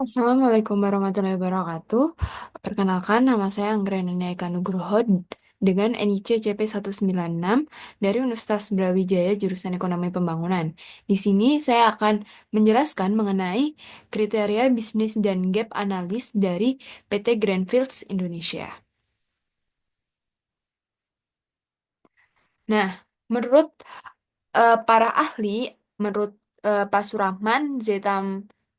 Assalamualaikum warahmatullahi wabarakatuh. Perkenalkan, nama saya Anggreni Eka Nugroho dengan NIC CP196 dari Universitas Brawijaya jurusan Ekonomi Pembangunan. Di sini saya akan menjelaskan mengenai kriteria bisnis dan gap analis dari PT Greenfields Indonesia. Nah, menurut para ahli, menurut Pak Surahman,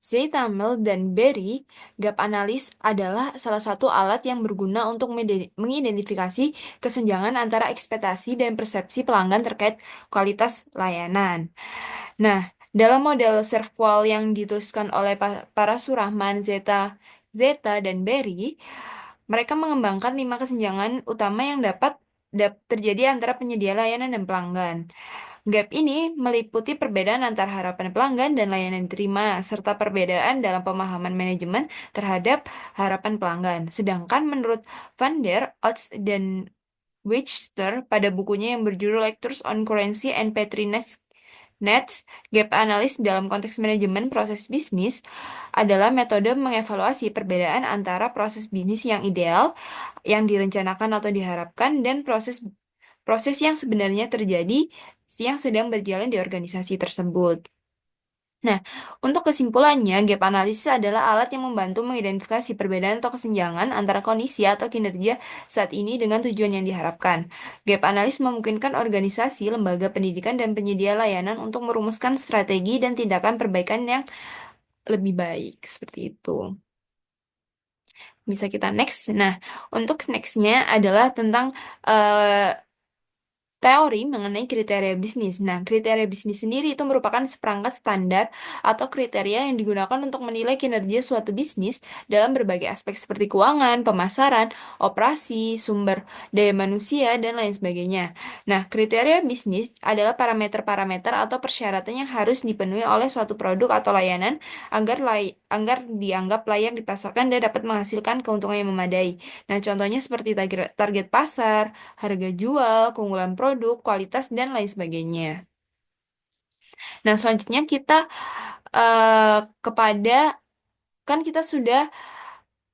Zaitamel, dan Berry, gap analis adalah salah satu alat yang berguna untuk mengidentifikasi kesenjangan antara ekspektasi dan persepsi pelanggan terkait kualitas layanan. Nah, dalam model ServQual yang dituliskan oleh para Surahman, Zeta, dan Berry, mereka mengembangkan 5 kesenjangan utama yang terjadi antara penyedia layanan dan pelanggan. Gap ini meliputi perbedaan antara harapan pelanggan dan layanan diterima, serta perbedaan dalam pemahaman manajemen terhadap harapan pelanggan. Sedangkan menurut Van der Ots dan Webster pada bukunya yang berjudul Lectures on Currency and Patronage Nets, gap analysis dalam konteks manajemen proses bisnis adalah metode mengevaluasi perbedaan antara proses bisnis yang ideal, yang direncanakan atau diharapkan, dan proses proses yang sebenarnya terjadi yang sedang berjalan di organisasi tersebut. Nah, untuk kesimpulannya, gap analysis adalah alat yang membantu mengidentifikasi perbedaan atau kesenjangan antara kondisi atau kinerja saat ini dengan tujuan yang diharapkan. Gap analysis memungkinkan organisasi, lembaga pendidikan, dan penyedia layanan untuk merumuskan strategi dan tindakan perbaikan yang lebih baik. Seperti itu. Bisa kita next. Nah, untuk nextnya adalah tentang eh, teori mengenai kriteria bisnis. Nah, kriteria bisnis sendiri itu merupakan seperangkat standar atau kriteria yang digunakan untuk menilai kinerja suatu bisnis dalam berbagai aspek seperti keuangan, pemasaran, operasi, sumber daya manusia, dan lain sebagainya. Nah, kriteria bisnis adalah parameter-parameter atau persyaratan yang harus dipenuhi oleh suatu produk atau layanan agar dianggap layak dipasarkan dan dapat menghasilkan keuntungan yang memadai. Nah, contohnya seperti target pasar, harga jual, keunggulan produk, kualitas, dan lain sebagainya. Nah, selanjutnya kita kepada, kan kita sudah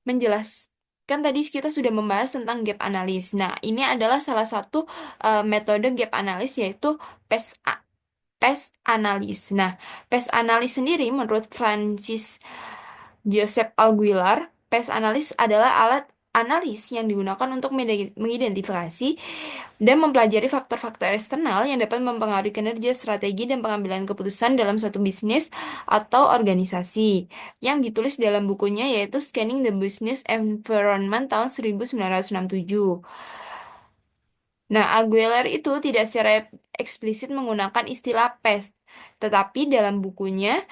menjelaskan tadi kita sudah membahas tentang gap analis. Nah, ini adalah salah satu metode gap analis yaitu PES, PES analis. Nah, PES analis sendiri menurut Francis Joseph Alguilar, PES analis adalah alat analis yang digunakan untuk mengidentifikasi dan mempelajari faktor-faktor eksternal yang dapat mempengaruhi kinerja, strategi, dan pengambilan keputusan dalam suatu bisnis atau organisasi, yang ditulis dalam bukunya yaitu Scanning the Business Environment tahun 1967. Nah, Aguilar itu tidak secara eksplisit menggunakan istilah pest, tetapi dalam bukunya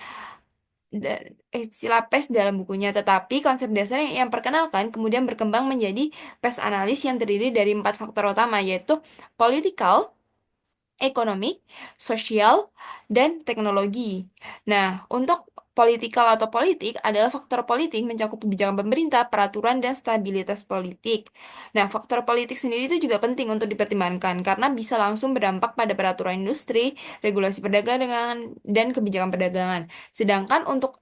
da- istilah PES dalam bukunya, tetapi konsep dasar yang perkenalkan kemudian berkembang menjadi PES analis yang terdiri dari 4 faktor utama, yaitu political, ekonomi, sosial, dan teknologi. Nah, untuk politikal atau politik adalah faktor politik mencakup kebijakan pemerintah, peraturan, dan stabilitas politik. Nah, faktor politik sendiri itu juga penting untuk dipertimbangkan karena bisa langsung berdampak pada peraturan industri, regulasi perdagangan, dan kebijakan perdagangan. Sedangkan untuk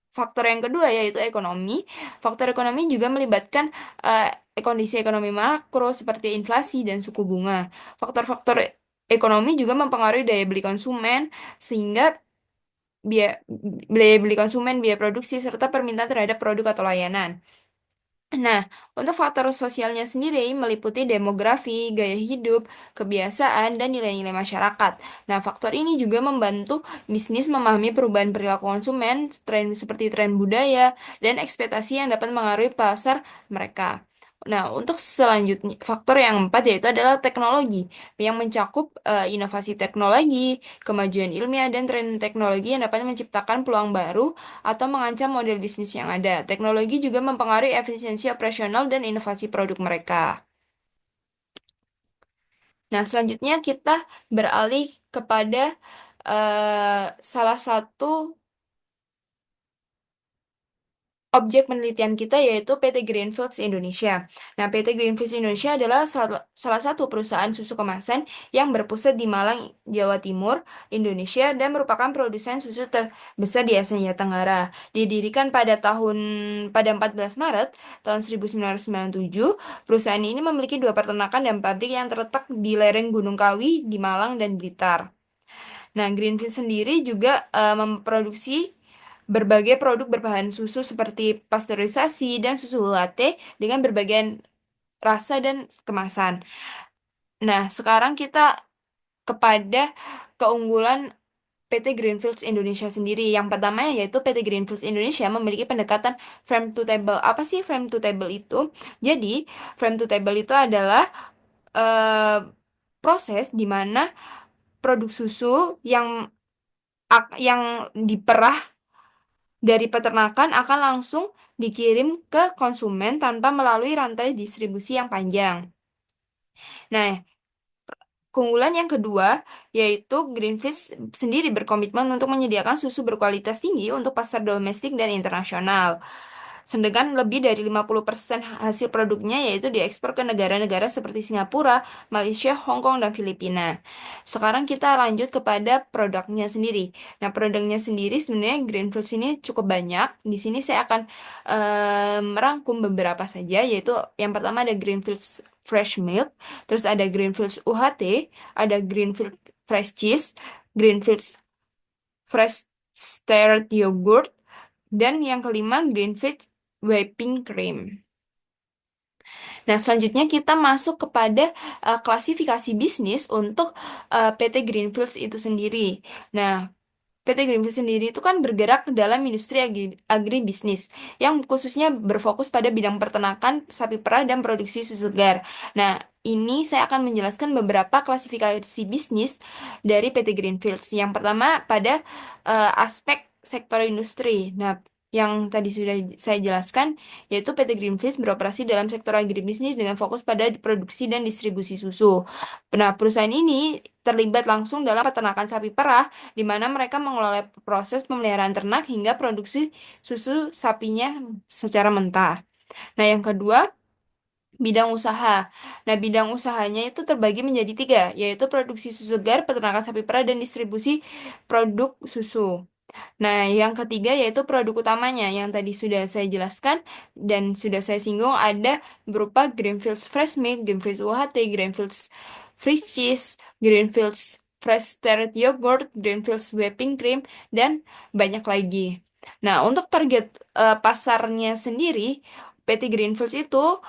faktor yang kedua yaitu ekonomi, faktor ekonomi juga melibatkan eh, kondisi ekonomi makro seperti inflasi dan suku bunga. Faktor-faktor ekonomi juga mempengaruhi daya beli konsumen, sehingga biaya, biaya beli konsumen, biaya produksi, serta permintaan terhadap produk atau layanan. Nah, untuk faktor sosialnya sendiri meliputi demografi, gaya hidup, kebiasaan, dan nilai-nilai masyarakat. Nah, faktor ini juga membantu bisnis memahami perubahan perilaku konsumen, tren seperti tren budaya, dan ekspektasi yang dapat mengaruhi pasar mereka. Nah, untuk selanjutnya, faktor yang keempat yaitu adalah teknologi, yang mencakup inovasi teknologi, kemajuan ilmiah, dan tren teknologi yang dapat menciptakan peluang baru atau mengancam model bisnis yang ada. Teknologi juga mempengaruhi efisiensi operasional dan inovasi produk mereka. Nah, selanjutnya kita beralih kepada salah satu objek penelitian kita yaitu PT Greenfields Indonesia. Nah, PT Greenfields Indonesia adalah salah satu perusahaan susu kemasan yang berpusat di Malang, Jawa Timur, Indonesia, dan merupakan produsen susu terbesar di Asia Tenggara. Didirikan pada 14 Maret tahun 1997, perusahaan ini memiliki dua peternakan dan pabrik yang terletak di lereng Gunung Kawi di Malang dan Blitar. Nah, Greenfields sendiri juga memproduksi berbagai produk berbahan susu seperti pasteurisasi dan susu UHT dengan berbagai rasa dan kemasan. Nah, sekarang kita kepada keunggulan PT Greenfields Indonesia sendiri. Yang pertama yaitu PT Greenfields Indonesia memiliki pendekatan farm to table. Apa sih farm to table itu? Jadi, farm to table itu adalah eh, proses di mana produk susu yang diperah dari peternakan akan langsung dikirim ke konsumen tanpa melalui rantai distribusi yang panjang. Nah, keunggulan yang kedua yaitu Greenfish sendiri berkomitmen untuk menyediakan susu berkualitas tinggi untuk pasar domestik dan internasional. Sedangkan lebih dari 50% hasil produknya yaitu diekspor ke negara-negara seperti Singapura, Malaysia, Hong Kong, dan Filipina. Sekarang kita lanjut kepada produknya sendiri. Nah, produknya sendiri sebenarnya Greenfields ini cukup banyak. Di sini saya akan merangkum beberapa saja, yaitu yang pertama ada Greenfields Fresh Milk, terus ada Greenfields UHT, ada Greenfields Fresh Cheese, Greenfields Fresh Stirred Yogurt, dan yang kelima Greenfields Whipping Cream. Nah, selanjutnya kita masuk kepada klasifikasi bisnis untuk PT Greenfields itu sendiri. Nah, PT Greenfields sendiri itu kan bergerak dalam industri agribisnis yang khususnya berfokus pada bidang peternakan, sapi perah, dan produksi susu segar. Nah, ini saya akan menjelaskan beberapa klasifikasi bisnis dari PT Greenfields. Yang pertama pada aspek sektor industri. Nah, yang tadi sudah saya jelaskan, yaitu PT Greenfields beroperasi dalam sektor agribisnis dengan fokus pada produksi dan distribusi susu. Nah, perusahaan ini terlibat langsung dalam peternakan sapi perah di mana mereka mengelola proses pemeliharaan ternak hingga produksi susu sapinya secara mentah. Nah, yang kedua, bidang usaha. Nah, bidang usahanya itu terbagi menjadi tiga, yaitu produksi susu segar, peternakan sapi perah, dan distribusi produk susu. Nah, yang ketiga yaitu produk utamanya yang tadi sudah saya jelaskan dan sudah saya singgung ada berupa Greenfields Fresh Milk, Greenfields UHT, Greenfields Fresh Cheese, Greenfields Fresh Stirred Yogurt, Greenfields Whipping Cream, dan banyak lagi. Nah, untuk target pasarnya sendiri, PT Greenfields itu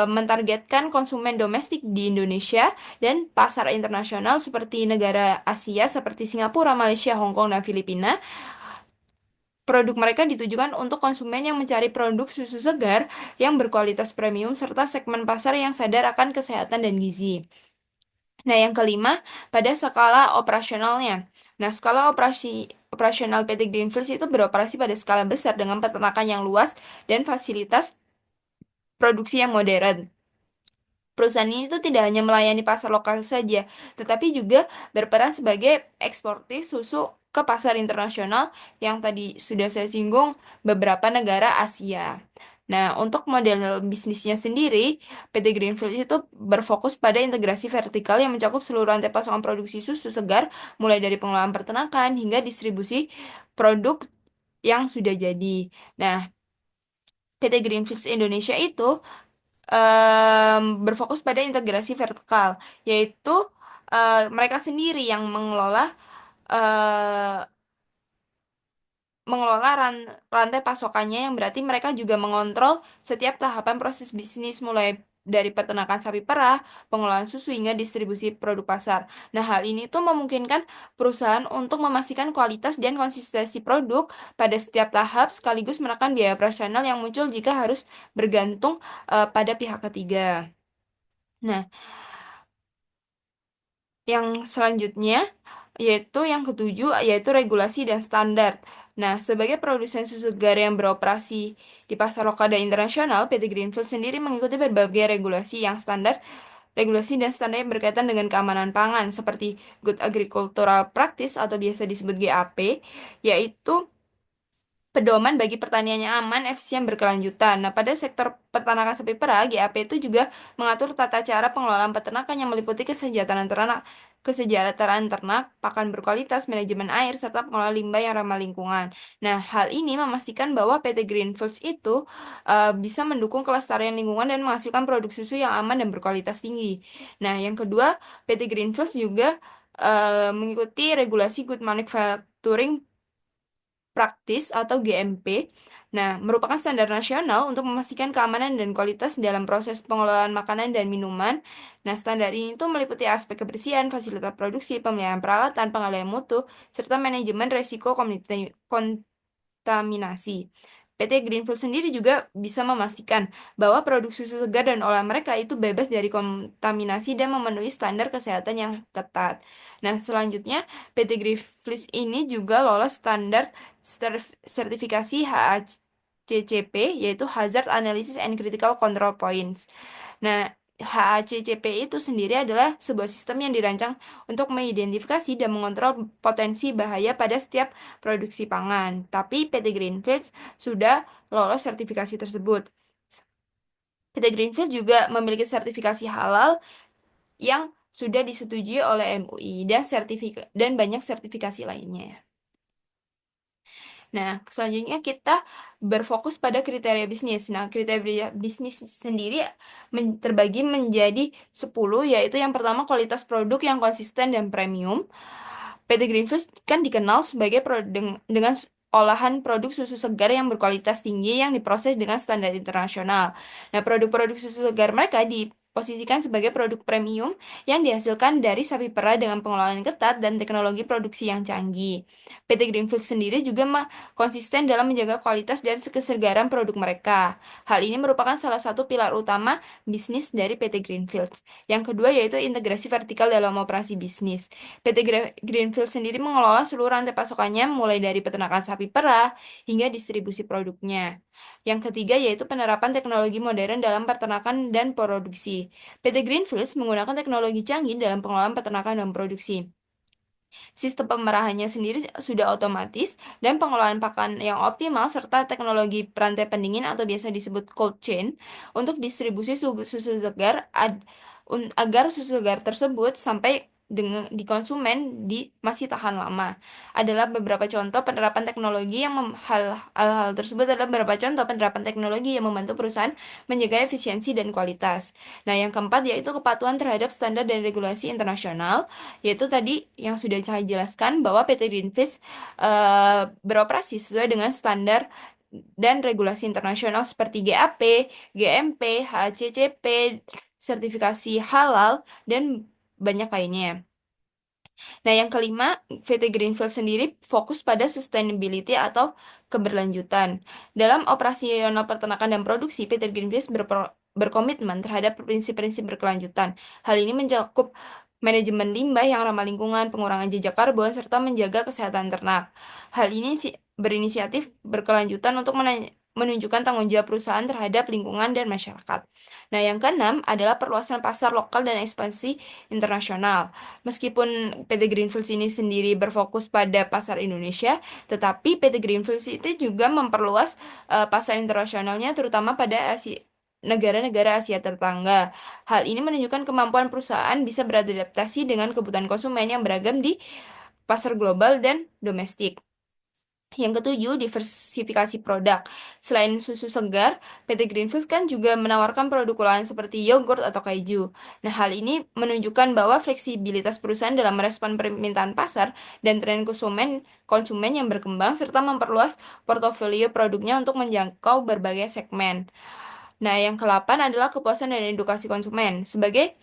mentargetkan konsumen domestik di Indonesia dan pasar internasional seperti negara Asia seperti Singapura, Malaysia, Hong Kong, dan Filipina. Produk mereka ditujukan untuk konsumen yang mencari produk susu segar yang berkualitas premium serta segmen pasar yang sadar akan kesehatan dan gizi. Nah, yang kelima, pada skala operasionalnya. Nah, skala operasional PT Greenfields itu beroperasi pada skala besar dengan peternakan yang luas dan fasilitas produksi yang modern. Perusahaan ini tuh tidak hanya melayani pasar lokal saja, tetapi juga berperan sebagai eksportir susu ke pasar internasional yang tadi sudah saya singgung beberapa negara Asia. Nah, untuk model bisnisnya sendiri, PT Greenfields itu berfokus pada integrasi vertikal yang mencakup seluruh rantai pasokan produksi susu segar, mulai dari pengelolaan peternakan hingga distribusi produk yang sudah jadi. Nah, PT Greenfields Indonesia itu berfokus pada integrasi vertikal, yaitu mereka sendiri yang eh, mengelola rantai pasokannya yang berarti mereka juga mengontrol setiap tahapan proses bisnis mulai dari peternakan sapi perah, pengelolaan susu hingga distribusi produk pasar. Nah, hal ini tuh memungkinkan perusahaan untuk memastikan kualitas dan konsistensi produk pada setiap tahap sekaligus menekan biaya operasional yang muncul jika harus bergantung pada pihak ketiga. Nah, yang selanjutnya yaitu yang ketujuh yaitu regulasi dan standar. Nah, sebagai produsen susu segar yang beroperasi di pasar lokal dan internasional, PT Greenfield sendiri mengikuti berbagai regulasi dan standar yang berkaitan dengan keamanan pangan seperti Good Agricultural Practice atau biasa disebut GAP, yaitu pedoman bagi pertanian yang aman, efisien, berkelanjutan. Nah, pada sektor peternakan sapi perah, GAP itu juga mengatur tata cara pengelolaan peternakan yang meliputi kesejahteraan ternak, pakan berkualitas, manajemen air, serta pengelolaan limbah yang ramah lingkungan. Nah, hal ini memastikan bahwa PT Greenfields itu bisa mendukung kelestarian lingkungan dan menghasilkan produk susu yang aman dan berkualitas tinggi. Nah, yang kedua, PT Greenfields juga mengikuti regulasi Good Manufacturing Practice atau GMP. Nah, merupakan standar nasional untuk memastikan keamanan dan kualitas dalam proses pengelolaan makanan dan minuman. Nah, standar ini tuh meliputi aspek kebersihan, fasilitas produksi, pemeliharaan peralatan, pengendalian mutu, serta manajemen resiko kontaminasi. PT Greenfield sendiri juga bisa memastikan bahwa produk susu segar dan olahan mereka itu bebas dari kontaminasi dan memenuhi standar kesehatan yang ketat. Nah, selanjutnya PT Greenfield ini juga lolos standar sertifikasi HACCP, yaitu Hazard Analysis and Critical Control Points. Nah, HACCP itu sendiri adalah sebuah sistem yang dirancang untuk mengidentifikasi dan mengontrol potensi bahaya pada setiap produksi pangan. Tapi PT Greenfields sudah lolos sertifikasi tersebut. PT Greenfields juga memiliki sertifikasi halal yang sudah disetujui oleh MUI dan banyak sertifikasi lainnya. Nah, selanjutnya kita berfokus pada kriteria bisnis. Nah, kriteria bisnis sendiri terbagi menjadi 10, yaitu yang pertama kualitas produk yang konsisten dan premium. PT Greenfields kan dikenal sebagai dengan olahan produk susu segar yang berkualitas tinggi yang diproses dengan standar internasional. Nah, produk-produk susu segar mereka diposisikan sebagai produk premium yang dihasilkan dari sapi perah dengan pengelolaan ketat dan teknologi produksi yang canggih. PT Greenfields sendiri juga konsisten dalam menjaga kualitas dan kesegaran produk mereka. Hal ini merupakan salah satu pilar utama bisnis dari PT Greenfields. Yang kedua yaitu integrasi vertikal dalam operasi bisnis. PT Greenfield sendiri mengelola seluruh rantai pasokannya mulai dari peternakan sapi perah hingga distribusi produknya. Yang ketiga yaitu penerapan teknologi modern dalam peternakan dan produksi. PT Greenfields menggunakan teknologi canggih dalam pengelolaan peternakan dan produksi. Sistem pemerahannya sendiri sudah otomatis dan pengelolaan pakan yang optimal serta teknologi perantai pendingin atau biasa disebut cold chain untuk distribusi susu segar agar susu segar tersebut sampai dengan di konsumen masih tahan lama adalah beberapa contoh penerapan teknologi yang hal-hal tersebut adalah beberapa contoh penerapan teknologi yang membantu perusahaan menjaga efisiensi dan kualitas. Nah, yang keempat yaitu kepatuhan terhadap standar dan regulasi internasional, yaitu tadi yang sudah saya jelaskan bahwa PT Greenfish beroperasi sesuai dengan standar dan regulasi internasional seperti GAP, GMP, HACCP, sertifikasi halal, dan banyak lainnya. Nah, yang kelima, PT Greenfield sendiri fokus pada sustainability atau keberlanjutan. Dalam operasional peternakan dan produksi, PT Greenfield berkomitmen terhadap prinsip-prinsip berkelanjutan. Hal ini mencakup manajemen limbah yang ramah lingkungan, pengurangan jejak karbon, serta menjaga kesehatan ternak. Hal ini berinisiatif berkelanjutan untuk menunjukkan tanggung jawab perusahaan terhadap lingkungan dan masyarakat. Nah, yang keenam adalah perluasan pasar lokal dan ekspansi internasional. Meskipun PT Greenfields ini sendiri berfokus pada pasar Indonesia, tetapi PT Greenfields itu juga memperluas pasar internasionalnya terutama pada negara-negara Asia tetangga. Hal ini menunjukkan kemampuan perusahaan bisa beradaptasi dengan kebutuhan konsumen yang beragam di pasar global dan domestik. Yang ketujuh, diversifikasi produk. Selain susu segar, PT Greenfields kan juga menawarkan produk olahan seperti yogurt atau keju. Nah, hal ini menunjukkan bahwa fleksibilitas perusahaan dalam merespon permintaan pasar dan tren konsumen yang berkembang serta memperluas portofolio produknya untuk menjangkau berbagai segmen. Nah, yang ke-8 adalah kepuasan dan edukasi konsumen. Sebagai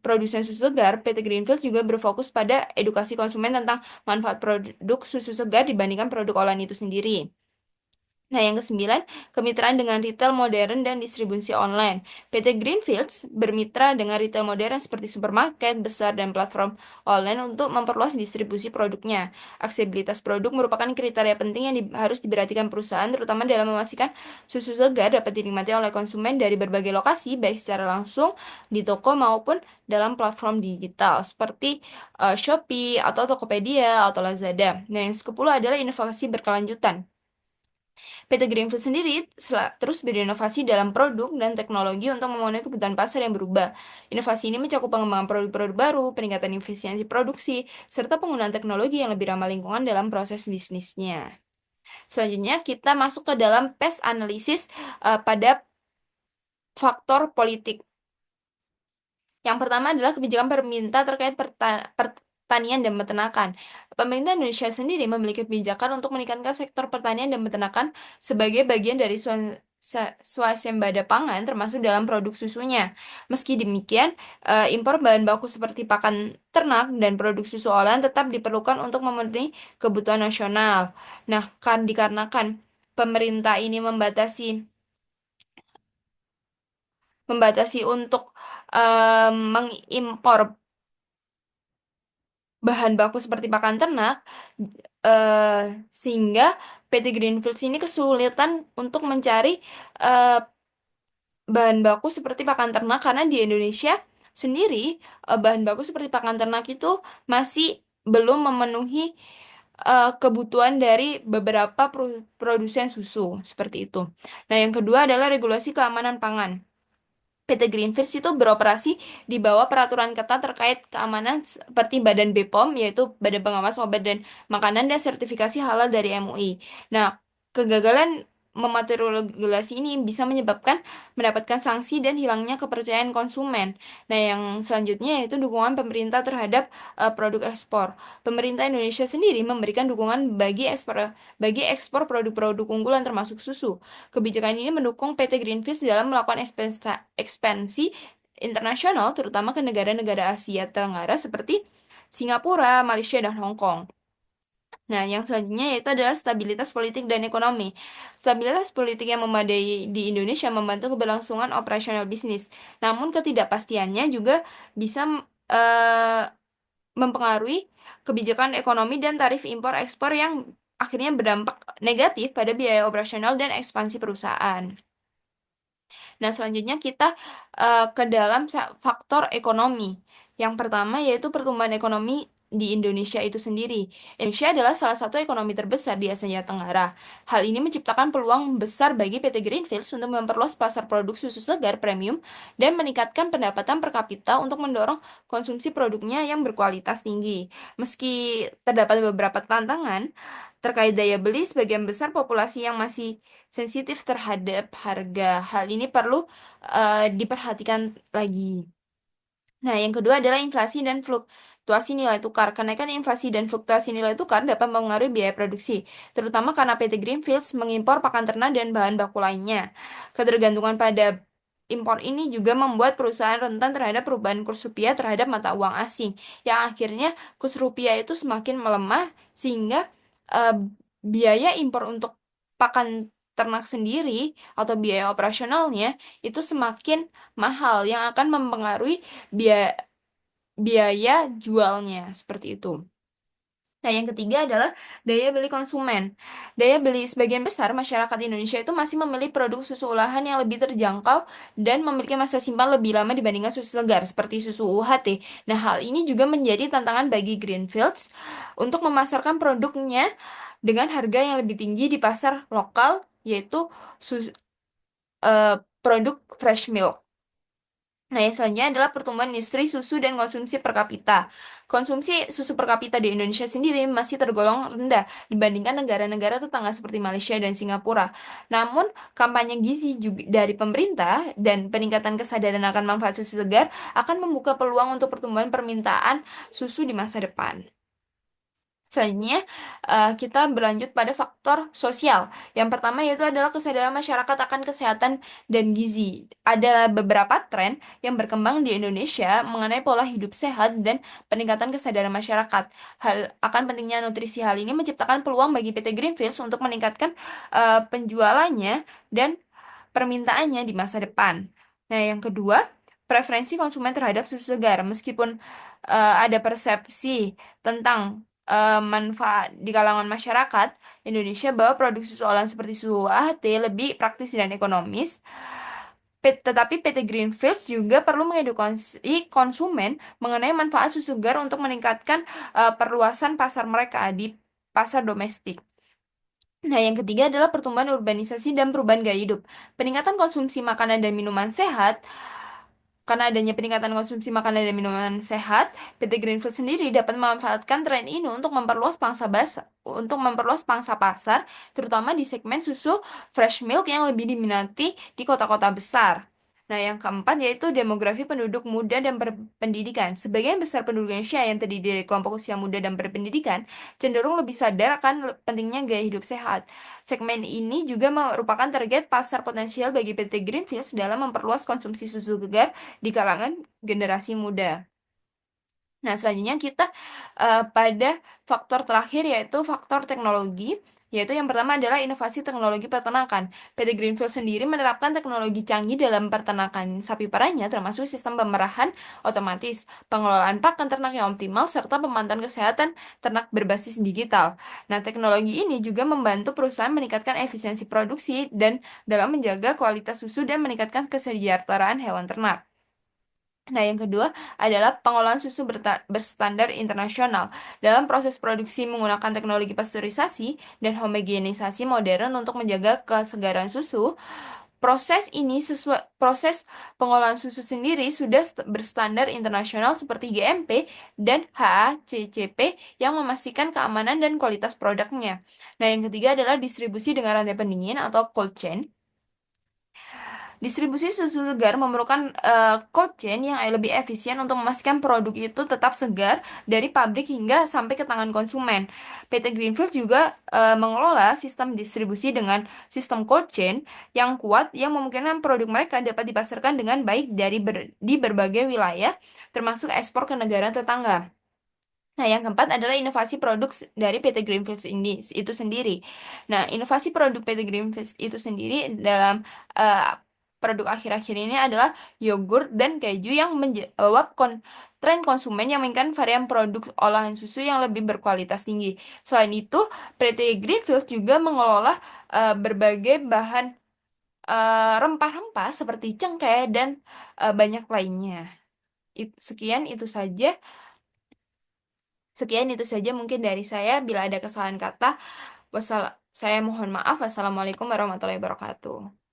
produsen susu segar, PT Greenfield juga berfokus pada edukasi konsumen tentang manfaat produk susu segar dibandingkan produk olahan itu sendiri. Nah, yang kesembilan, kemitraan dengan retail modern dan distribusi online. PT Greenfields bermitra dengan retail modern seperti supermarket besar dan platform online untuk memperluas distribusi produknya. Aksesibilitas produk merupakan kriteria penting yang harus diperhatikan perusahaan, terutama dalam memastikan susu segar dapat dinikmati oleh konsumen dari berbagai lokasi, baik secara langsung di toko maupun dalam platform digital seperti Shopee atau Tokopedia atau Lazada. Nah, yang ke-10 adalah inovasi berkelanjutan. PT Greenfield sendiri terus berinovasi dalam produk dan teknologi untuk memenuhi kebutuhan pasar yang berubah. Inovasi ini mencakup pengembangan produk-produk baru, peningkatan efisiensi produksi, serta penggunaan teknologi yang lebih ramah lingkungan dalam proses bisnisnya. Selanjutnya, kita masuk ke dalam PES analisis pada faktor politik. Yang pertama adalah kebijakan pemerintah terkait pertanian dan peternakan. Pemerintah Indonesia sendiri memiliki kebijakan untuk meningkatkan sektor pertanian dan peternakan sebagai bagian dari swasembada pangan, termasuk dalam produk susunya. Meski demikian, impor bahan baku seperti pakan ternak dan produk susu olahan tetap diperlukan untuk memenuhi kebutuhan nasional. Nah, dikarenakan pemerintah ini membatasi untuk mengimpor bahan baku seperti pakan ternak, eh, sehingga PT Greenfields ini kesulitan untuk mencari eh, bahan baku seperti pakan ternak karena di Indonesia sendiri bahan baku seperti pakan ternak itu masih belum memenuhi kebutuhan dari beberapa produsen susu seperti itu. Nah, yang kedua adalah regulasi keamanan pangan. PT Greenfields itu beroperasi di bawah peraturan ketat terkait keamanan seperti Badan BPOM, yaitu Badan Pengawas Obat dan Makanan dan sertifikasi halal dari MUI. Nah, kegagalan mematuhi regulasi ini bisa menyebabkan mendapatkan sanksi dan hilangnya kepercayaan konsumen. Nah, yang selanjutnya yaitu dukungan pemerintah terhadap produk ekspor. Pemerintah Indonesia sendiri memberikan dukungan bagi ekspor produk-produk unggulan termasuk susu. Kebijakan ini mendukung PT Greenpeace dalam melakukan ekspansi internasional, terutama ke negara-negara Asia Tenggara seperti Singapura, Malaysia, dan Hong Kong. Nah, yang selanjutnya yaitu adalah stabilitas politik dan ekonomi. Stabilitas politik yang memadai di Indonesia membantu keberlangsungan operasional bisnis. Namun ketidakpastiannya juga bisa eh, mempengaruhi kebijakan ekonomi dan tarif impor ekspor yang akhirnya berdampak negatif pada biaya operasional dan ekspansi perusahaan. Nah, selanjutnya kita ke dalam faktor ekonomi. Yang pertama yaitu pertumbuhan ekonomi di Indonesia itu sendiri. Indonesia adalah salah satu ekonomi terbesar di Asia Tenggara. Hal ini menciptakan peluang besar bagi PT Greenfields untuk memperluas pasar produk susu segar premium dan meningkatkan pendapatan per kapita untuk mendorong konsumsi produknya yang berkualitas tinggi. Meski terdapat beberapa tantangan terkait daya beli, sebagian besar populasi yang masih sensitif terhadap harga. Hal ini perlu diperhatikan lagi. Nah, yang kedua adalah inflasi dan fluktuasi nilai tukar. Kenaikan inflasi dan fluktuasi nilai tukar dapat mempengaruhi biaya produksi, terutama karena PT Greenfields mengimpor pakan ternak dan bahan baku lainnya. Ketergantungan pada impor ini juga membuat perusahaan rentan terhadap perubahan kurs rupiah terhadap mata uang asing, yang akhirnya kurs rupiah itu semakin melemah sehingga eh, biaya impor untuk pakan ternak sendiri atau biaya operasionalnya itu semakin mahal yang akan mempengaruhi biaya biaya jualnya seperti itu. Nah, yang ketiga adalah daya beli konsumen. Daya beli sebagian besar masyarakat Indonesia itu masih memilih produk susu olahan yang lebih terjangkau dan memiliki masa simpan lebih lama dibandingkan susu segar seperti susu UHT. Nah, hal ini juga menjadi tantangan bagi Greenfields untuk memasarkan produknya dengan harga yang lebih tinggi di pasar lokal, yaitu sus- eh, produk fresh milk. Nah, yang selanjutnya adalah pertumbuhan industri susu dan konsumsi per kapita. Konsumsi susu per kapita di Indonesia sendiri masih tergolong rendah dibandingkan negara-negara tetangga seperti Malaysia dan Singapura. Namun, kampanye gizi juga dari pemerintah dan peningkatan kesadaran akan manfaat susu segar akan membuka peluang untuk pertumbuhan permintaan susu di masa depan. Selanjutnya, kita berlanjut pada faktor sosial. Yang pertama yaitu adalah kesadaran masyarakat akan kesehatan dan gizi. Ada beberapa tren yang berkembang di Indonesia mengenai pola hidup sehat dan peningkatan kesadaran masyarakat. Hal akan pentingnya nutrisi, hal ini menciptakan peluang bagi PT Greenfields untuk meningkatkan penjualannya dan permintaannya di masa depan. Nah, yang kedua, preferensi konsumen terhadap susu segar. Meskipun ada persepsi tentang manfaat di kalangan masyarakat Indonesia bahwa produk susu olahan seperti susu AHT lebih praktis dan ekonomis, tetapi PT Greenfields juga perlu mengedukasi konsumen mengenai manfaat susu segar untuk meningkatkan perluasan pasar mereka di pasar domestik. Nah, yang ketiga adalah pertumbuhan urbanisasi dan perubahan gaya hidup. Peningkatan konsumsi makanan dan minuman sehat. Karena adanya peningkatan konsumsi makanan dan minuman sehat, PT Greenfield sendiri dapat memanfaatkan tren ini untuk memperluas pangsa pasar, terutama di segmen susu fresh milk yang lebih diminati di kota-kota besar. Nah, yang keempat yaitu demografi penduduk muda dan berpendidikan. Sebagian besar penduduk Indonesia yang terdiri dari kelompok usia muda dan berpendidikan cenderung lebih sadar akan pentingnya gaya hidup sehat. Segmen ini juga merupakan target pasar potensial bagi PT Greenfields dalam memperluas konsumsi susu segar di kalangan generasi muda. Nah, selanjutnya kita pada faktor terakhir yaitu faktor teknologi, yaitu yang pertama adalah inovasi teknologi peternakan. PT Greenfield sendiri menerapkan teknologi canggih dalam peternakan sapi perahnya, termasuk sistem pemerahan otomatis, pengelolaan pakan ternak yang optimal, serta pemantauan kesehatan ternak berbasis digital. Nah, teknologi ini juga membantu perusahaan meningkatkan efisiensi produksi dan dalam menjaga kualitas susu dan meningkatkan kesejahteraan hewan ternak. Nah, yang kedua adalah pengolahan susu berstandar internasional. Dalam proses produksi menggunakan teknologi pasteurisasi dan homogenisasi modern untuk menjaga kesegaran susu, proses pengolahan susu sendiri sudah berstandar internasional seperti GMP dan HACCP yang memastikan keamanan dan kualitas produknya. Nah, yang ketiga adalah distribusi dengan rantai pendingin atau cold chain. Distribusi susu segar memerlukan cold chain yang lebih efisien untuk memastikan produk itu tetap segar dari pabrik hingga sampai ke tangan konsumen. PT Greenfield juga mengelola sistem distribusi dengan sistem cold chain yang kuat yang memungkinkan produk mereka dapat dipasarkan dengan baik di berbagai wilayah, termasuk ekspor ke negara tetangga. Nah, yang keempat adalah inovasi produk dari PT Greenfields ini itu sendiri. Nah, inovasi produk PT Greenfields itu sendiri dalam eh, produk akhir-akhir ini adalah yogurt dan keju yang menjawab tren konsumen yang menginginkan varian produk olahan susu yang lebih berkualitas tinggi. Selain itu, PT Greenfields juga mengelola berbagai bahan rempah-rempah seperti cengkeh dan banyak lainnya. Sekian itu saja mungkin dari saya. Bila ada kesalahan kata, saya mohon maaf. Wassalamualaikum warahmatullahi wabarakatuh.